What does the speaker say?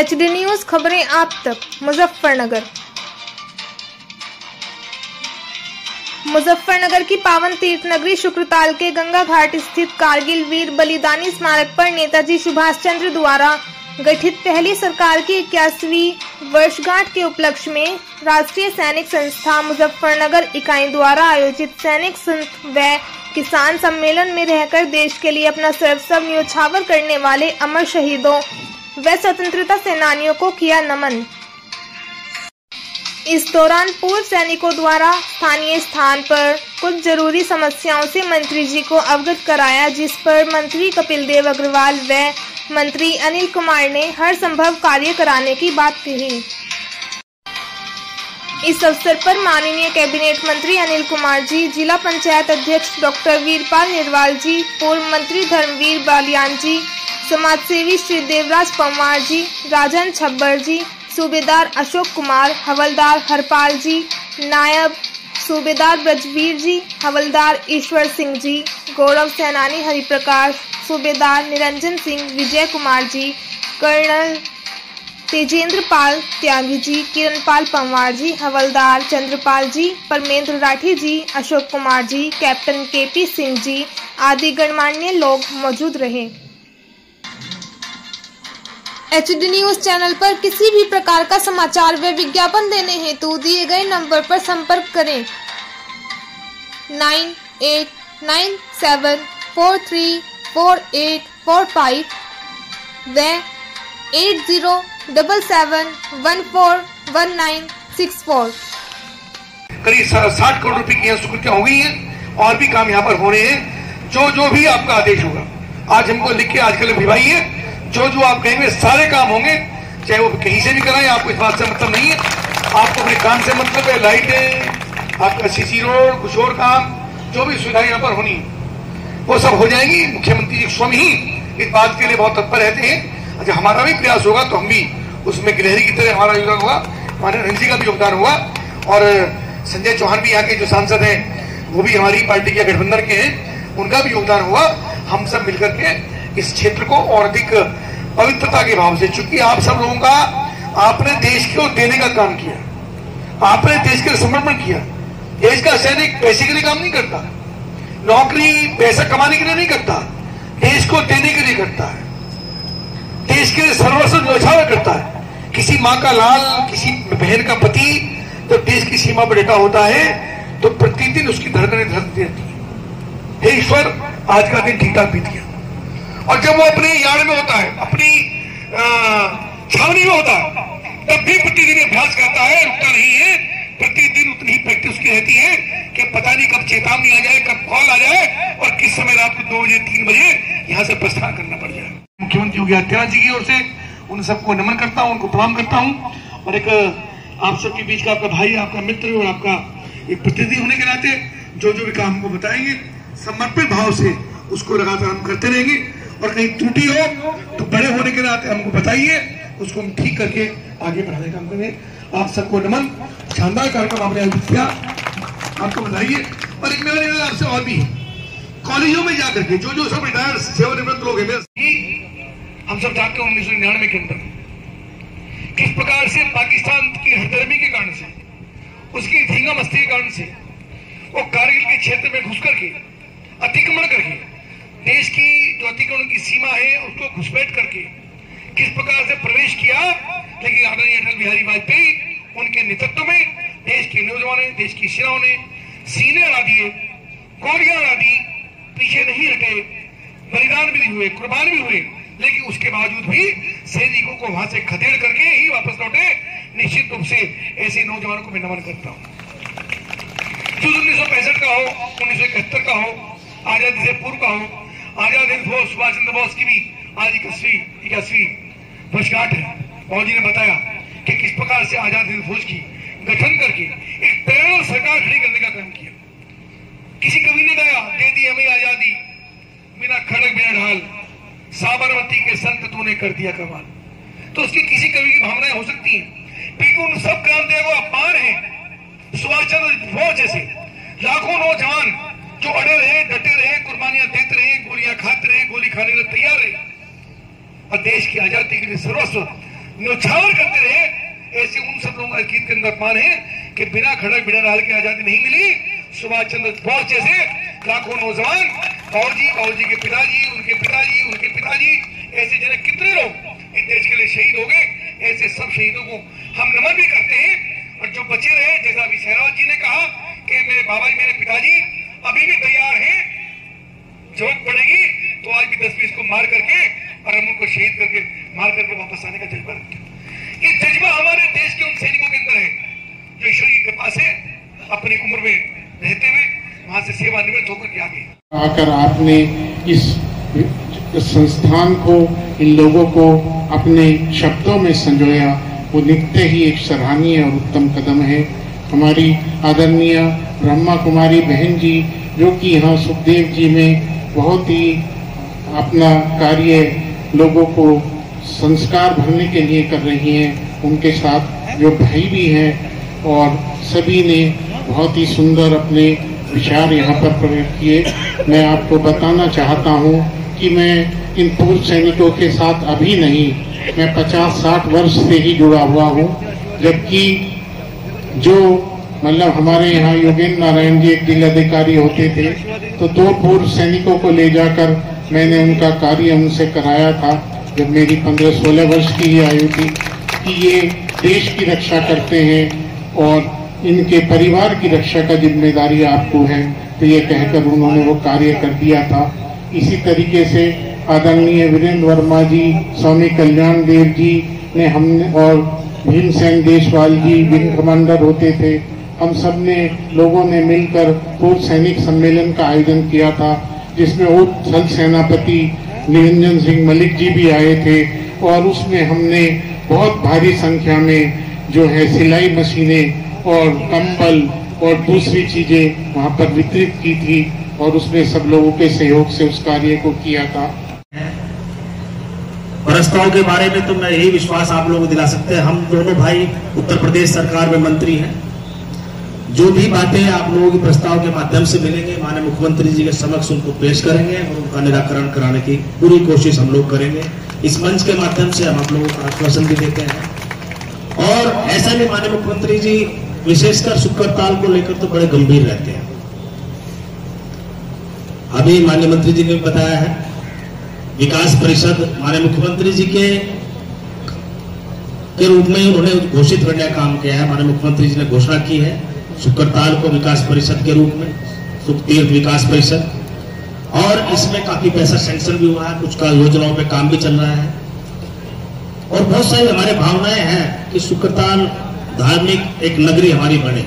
HD news खबरें आप तक। मुजफ्फरनगर की पावन तीर्थ नगरी शुक्रताल के गंगा घाट स्थित कारगिल वीर बलिदानी स्मारक पर नेताजी सुभाष चंद्र द्वारा गठित पहली सरकार की 81वीं वर्षगांठ के उपलक्ष्य में राष्ट्रीय सैनिक संस्था मुजफ्फरनगर इकाई द्वारा आयोजित सैनिक संत व किसान सम्मेलन में रहकर देश के लिए अपना सर्वस्व न्योछावर करने वाले अमर शहीदों व स्वतंत्रता सेनानियों को किया नमन। इस दौरान पूर्व सैनिकों द्वारा स्थानीय स्थान पर कुछ जरूरी समस्याओं से मंत्री जी को अवगत कराया, जिस पर मंत्री कपिल देव अग्रवाल व मंत्री अनिल कुमार ने हर संभव कार्य कराने की बात कही। इस अवसर पर माननीय कैबिनेट मंत्री अनिल कुमार जी, जिला पंचायत अध्यक्ष डॉक्टर वीरपाल निर्वाल जी, पूर्व मंत्री धर्मवीर बालियान जी, समाजसेवी श्री देवराज पंवार जी, राजन छब्बर जी, सूबेदार अशोक कुमार, हवलदार हरपाल जी, नायब सूबेदार ब्रजवीर जी, हवलदार ईश्वर सिंह जी, गौरव सेनानी हरिप्रकाश, सूबेदार निरंजन सिंह, विजय कुमार जी, कर्नल तेजेंद्र पाल त्यागी जी, किरणपाल पंवार जी, हवलदार चंद्रपाल जी, परमेंद्र राठी जी, अशोक कुमार जी, कैप्टन KP सिंह जी आदि गणमान्य लोग मौजूद रहे। HD न्यूज चैनल पर किसी भी प्रकार का समाचार व विज्ञापन देने हेतु दिए गए नंबर पर संपर्क करें 9897434845 व 8077141964। करीब 60 करोड़ रुपए की स्वीकृतियां हो गई हैं और भी काम यहाँ पर हो रहे हैं। जो भी आपका आदेश होगा आज हमको लिख के आजकल भिजवाइए। जो आप कहेंगे सारे काम होंगे, चाहे वो कहीं से भी कराएं, आपको इस बात से मतलब नहीं है। आपको अपने काम से मतलब है, लाइटें, आपका CC रोड, कुछ और काम, जो भी सुविधाएं यहाँ पर होनी वो सब हो जाएंगी। मुख्यमंत्री जी स्वयं ही इस बात के लिए बहुत तत्पर रहते हैं। अच्छा, हमारा भी प्रयास होगा तो हम भी उसमें गिलहरी की तरह हमारा योगदान होगा, हमारे रणजी का भी योगदान होगा और संजय चौहान भी यहाँ के जो सांसद हैं वो भी हमारी पार्टी के गठबंधन के हैं, उनका भी योगदान होगा। हम सब मिलकर के इस क्षेत्र को और अधिक पवित्रता के भाव से, चूंकि आप सब लोगों का आपने देश को देने का काम किया, आपने देश के लिए समर्पण किया। देश का सैनिक पैसे के लिए काम नहीं करता, नौकरी पैसा कमाने के लिए नहीं करता, देश को देने के लिए करता है, देश के लिए सर्वस्व न्योछावर करता है। किसी माँ का लाल, किसी बहन का पति जब देश की सीमा पर डटा होता है तो प्रतिदिन उसकी धड़कनें धड़कती रहती है। हे ईश्वर, आज का दिन ठीक ठाक बीत गया। और जब वो अपने यार्ड में होता है, अपनी छावनी में होता है, तब भी प्रतिदिन अभ्यास करता है, रुकता नहीं है। प्रतिदिन उतनी ही प्रैक्टिस की रहती है कि पता नहीं कब चेतावनी आ जाए, कब कॉल आ जाए और किस समय रात को 2 बजे 3 बजे यहाँ से प्रस्थान करना पड़ जाए। मुख्यमंत्री योगी आदित्यनाथ जी की ओर से उन सबको नमन करता हूँ, उनको प्रणाम करता हूँ और एक आप सबके बीच का आपका भाई, आपका मित्र और आपका एक प्रतिनिधि होने के नाते जो भी काम हमको बताएंगे समर्पित भाव से उसको लगातार हम करते रहेंगे और कहीं त्रुटि हो तो बड़े होने के नाते हमको बताइए, उसको हम ठीक करके आगे बढ़ाने का काम करें। आप सबको नमन, शानदार कार्यक्रम आपने आयोजित किया, आपको बताइए। और एक मेरा आपसे और भी कॉलेजों में जाकर के जो सब रिटायर्ड सेवानिवृत्त लोग हैं, हम सब जानते हैं 1999 के अंदर किस प्रकार से पाकिस्तान की हरदर्मी के कारण से, उसकी धींगा मस्ती के कारण से वो कारगिल के क्षेत्र में घुस करके अतिक्रमण करके देश की जो अतिक्रमण की सीमा है उसको घुसपैठ करके किस प्रकार से प्रवेश किया। लेकिन आदरणीय अटल बिहारी वाजपेयी उनके नेतृत्व में देश के नौजवानों ने, देश की सेनाओं ने सीने अड़ा दिए, गोलियां अड़ा दी, पीछे नहीं हटे, बलिदान भी हुए, कुर्बान भी हुए, लेकिन उसके बावजूद भी सैनिकों को वहां से खदेड़ करके ही वापस लौटे। निश्चित रूप से ऐसे नौजवानों को मैं नमन करता हूं। 1965 का हो, 1971 का हो, आजादी से पूर्व का हो, आजाद हिंद फौज सुभाष चंद्र बोस की भी आज 81वीं वर्षगांठ है। मौजी ने बताया कि किस प्रकार से आजाद हिंद फौज की गठन करके एक पैरेलल सरकार खड़ी करने का काम किया। किसी कवि ने गाया, दे दी हमें आजादी बिना खड़क बिना ढाल, साबरमती के संत तूने कर दिया कमाल। तो उसकी किसी कवि की भावनाएं हो सकती हैं, लेकिन उन सब क्रांतियों को अपार है। सुभाष चंद्र बोस जैसे लाखों नौजवान जो अड़े रहे, डटे रहे, कुर्बानियां देते रहे, गोलियां खाते रहे, गोली खाने के लिए तैयार रहे और देश की आजादी के लिए सर्वस्व न्यौछावर करते रहे, ऐसे उन सब लोगों का गीत के अंदर मान है कि बिना खड़क बिना डाल के आजादी नहीं मिली। सुभाष चंद्र बोस जैसे लाखों नौजवान, बाबूजी के पिताजी, उनके पिताजी, ऐसे जने कितने लोग इस देश के लिए शहीद हो गए। ऐसे सब शहीदों को हम नमन भी करते हैं। और जो बचे रहे, जैसा अभी सहरावत जी ने कहा कि मेरे बाबा जी, मेरे पिताजी अभी भी तैयार हैं, जरूरत पड़ेगी तो आज भी 10-20 को मार करके और हम उनको शहीद करके मार करके वापस आने का जज्बा रखते हैं। ये जज्बा हमारे देश के उन सैनिकों के अंदर है जो ईश्वर की कृपा से अपनी उम्र में रहते हुए वहां से सेवानिवृत्त होकर के आ गए। आकर आपने इस संस्थान को, इन लोगों को अपने शब्दों में संजोया, वो नित्य ही एक सराहनीय और उत्तम कदम है। हमारी आदरणीय ब्रह्मा कुमारी बहन जी, जो कि यहाँ सुखदेव जी में बहुत ही अपना कार्य लोगों को संस्कार भरने के लिए कर रही हैं, उनके साथ जो भाई भी हैं, और सभी ने बहुत ही सुंदर अपने विचार यहाँ पर प्रकट किए। मैं आपको बताना चाहता हूँ कि मैं इन पूर्व सैनिकों के साथ अभी नहीं, मैं 50-60 वर्ष से ही जुड़ा हुआ हूँ। जबकि जो मतलब हमारे यहाँ योगेंद्र नारायण जी एक जिलाधिकारी होते थे, तो 2 पूर्व सैनिकों को ले जाकर मैंने उनका कार्य उनसे कराया था जब मेरी 15-16 वर्ष की ही आयु थी, कि ये देश की रक्षा करते हैं और इनके परिवार की रक्षा का जिम्मेदारी आपको है। तो ये कहकर उन्होंने वो कार्य कर दिया था। इसी तरीके से आदरणीय वीरेंद्र वर्मा जी, स्वामी कल्याण देव जी ने, हमने और भीमसेन देशवाल जी विंग कमांडर होते थे, हम सब ने लोगों ने मिलकर पूर्व सैनिक सम्मेलन का आयोजन किया था, जिसमें उप थल सेनापति निरंजन सिंह मलिक जी भी आए थे। और उसमें हमने बहुत भारी संख्या में जो है सिलाई मशीनें और कंबल और दूसरी चीजें वहां पर वितरित की थी, और उसमें सब लोगों के सहयोग से उस कार्य को किया था। प्रस्ताव के बारे में तो मैं यही विश्वास आप लोगों को दिला सकते हैं, हम दोनों भाई उत्तर प्रदेश सरकार में मंत्री हैं। जो भी बातें आप लोगों के प्रस्ताव के माध्यम से मिलेंगे, माननीय मुख्यमंत्री जी के समक्ष उनको पेश करेंगे और उनका निराकरण कराने की पूरी कोशिश हम लोग करेंगे। इस मंच के माध्यम से हम आप लोगों को आश्वासन भी देते हैं। और ऐसा भी माननीय मुख्यमंत्री जी विशेषकर शुक्रताल को लेकर तो बड़े गंभीर रहते हैं। अभी माननीय मंत्री जी ने बताया है, विकास परिषद माननीय मुख्यमंत्री जी के रूप में उन्होंने घोषित करने का काम किया है। माननीय मुख्यमंत्री जी ने घोषणा की है शुक्रताल को विकास परिषद के रूप में, सुखतीर्थ विकास परिषद, और इसमें काफी पैसा सैंक्शन भी हुआ है, कुछ का योजनाओं पे काम भी चल रहा है। और बहुत सारी हमारे भावनाएं हैं कि शुक्रताल धार्मिक एक नगरी हमारी बने।